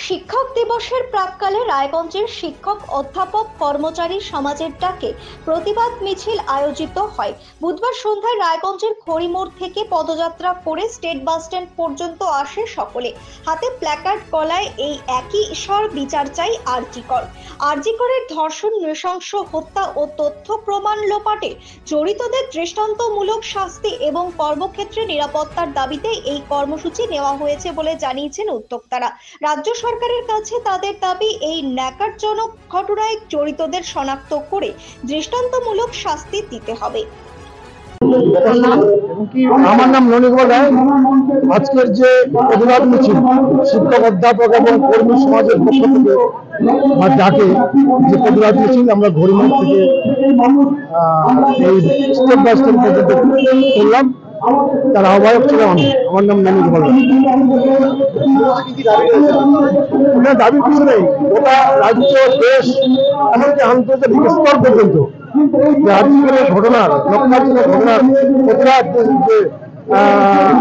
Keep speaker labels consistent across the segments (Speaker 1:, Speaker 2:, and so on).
Speaker 1: শিক্ষক দিবসের প্রাক্কালে রায়গঞ্জের শিক্ষক অধ্যাপক কর্মচারী সমাজের ডাকে প্রতিবাদ মিছিল আয়োজিত হয়। বুধবার সন্ধ্যায় রায়গঞ্জের খড়িমোড় থেকে পদযাত্রা করে স্টেট বাস স্ট্যান্ড পর্যন্ত আসে সকলে। হাতে প্ল্যাকার্ড, গলায় এই একই স্বর, বিচার চাই আরজিকরের ধর্ষণ, নৃশংস হত্যা ও তথ্য প্রমাণ লোপাটে জড়িতদের দৃষ্টান্তমূলক শাস্তি এবং কর্মক্ষেত্রে নিরাপত্তার দাবিতে এই কর্মসূচি নেওয়া হয়েছে বলে জানিয়েছেন উদ্যোক্তারা। রাজ্য সরকারের কাছে তাদের দাবি, এই ন্যাকারজনক ঘটনায় জড়িতদের শনাক্ত করে দৃষ্টান্তমূলক শাস্তি দিতে হবে।
Speaker 2: আমার নাম ননীকুমার রায়। আজকের যে প্রতিবাদ মিছিল শিক্ষক, অধ্যাপক এবং কর্মী সমাজের পক্ষ থেকে ডাকে যে প্রতিবাদ মিছিল আমরা ঘড়িমোড় থেকে এই স্টেট বাস স্ট্যান্ড পর্যন্ত করলাম, তার আহ্বায়ক ছিলেন আমার নাম ননীকুমার রায়। দাবি কিছু নেই, গোটা রাজ্য, দেশ, এমনকি আন্তর্জাতিক স্তর পর্যন্ত আজকের ঘটনার প্রতিবাদ যে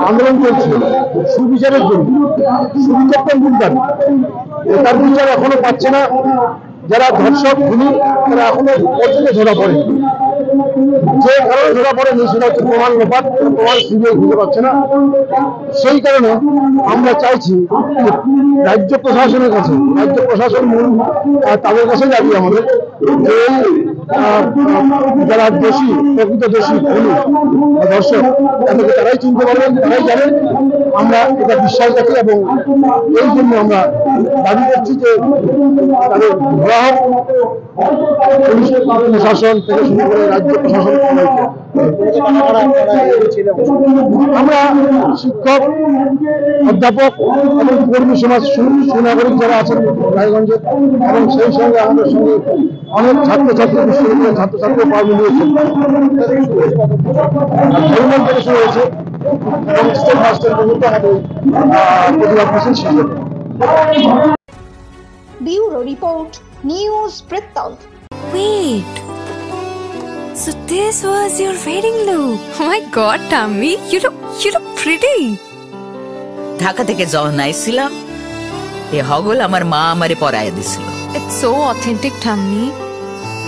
Speaker 2: আন্দোলন চলছে সুবিচারের জন্য, সুবিচার তার বিচার এখনো পাচ্ছে না। যারা ধর্ষক, খুনি, তারা এখনো পর্যন্ত ধরা পড়ে। যে কারণে ধরা পড়েনি সেটা হচ্ছে প্রমাণ লোপাট, প্রমাণ সিবিআই খুঁজে পাচ্ছে না। সেই কারণে আমরা চাইছি রাজ্য প্রশাসনের কাছে, রাজ্য প্রশাসন তাদের কাছে দাবি আমাদের যে যারা দোষী, প্রকৃত দোষী, খুনি, ধর্ষক, তাদেরকে তারাই চিনতে পারবেন, তারাই জানেন। আমরা এটা বিশ্বাস রাখি এবং এই জন্য আমরা দাবি করছি যে তাদের ধরা হোক। পুলিশ প্রশাসন থেকে শুরু করে রাজ্য প্রশাসন, আমরা শিক্ষক, অধ্যাপক এবং কর্মী সমাজ, সুনাগরিক যারা আছেন রায়গঞ্জের, এবং সেই সঙ্গে আমাদের সঙ্গে অনেক ছাত্রছাত্রী, বিশ্ববিদ্যালয়ের ছাত্রছাত্রী পা মিলিয়েছেন। ঘড়িমোড় থেকে শুরু হয়েছে এবং স্টেট বাস স্ট্যান্ড পর্যন্ত আমাদের প্রতিবাদ মিছিল শেষ হবে।
Speaker 1: ব্যুরো রিপোর্ট, নিউজ বৃত্তান্ত।
Speaker 3: Wait, so this was your wedding look? Oh my God, Tammy, you look pretty.
Speaker 4: Dhaka থেকে যখন আইছিলাম, এ হগল আমার মা আমারে পরায় দিছিল।
Speaker 3: It's so authentic, Tammy.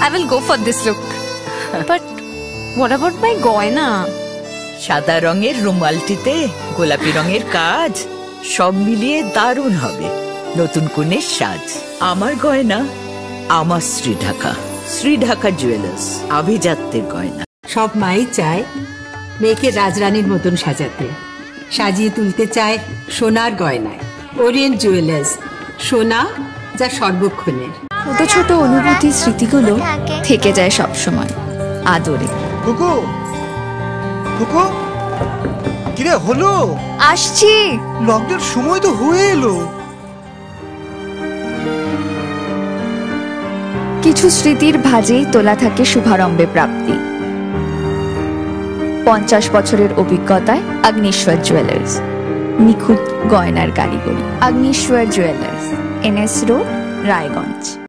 Speaker 3: I will go for this look. But what about my goina?
Speaker 4: সাদা রঙের রুমালটিতে গোলাপি রঙের কাজ, সব মিলিয়ে দারুণ হবে নতুন কনের সাজ। আমার গয়না আমার শ্রী ঢাকা জুয়েলার্স, আভিজাত্যের গয়না।
Speaker 5: সব মাই চায় মেয়েকে রাজরানীর মতন সাজাতে, সাজিয়ে তুলতে চায় সোনার গয়নায়। ওরিয়েন্ট জুয়েলার্স, সোনা যা সর্বক্ষণের।
Speaker 3: ছোট ছোট অনুভূতি, স্মৃতিগুলো থেকে যায় সব সময় আদরে।
Speaker 6: কুকু কুকু, কিরে হলো?
Speaker 3: আসছি।
Speaker 6: লকডাউন সময় তো হয়ে এলো।
Speaker 3: কিছু স্মৃতির ভাজেই তোলা থাকে শুভারম্ভে প্রাপ্তি। 50 বছরের অভিজ্ঞতায় আগ্নেশ্বর জুয়েলার্স, নিখুঁত গয়নার কারিগরি। Agneshwar jewellers, NS road, Raiganj.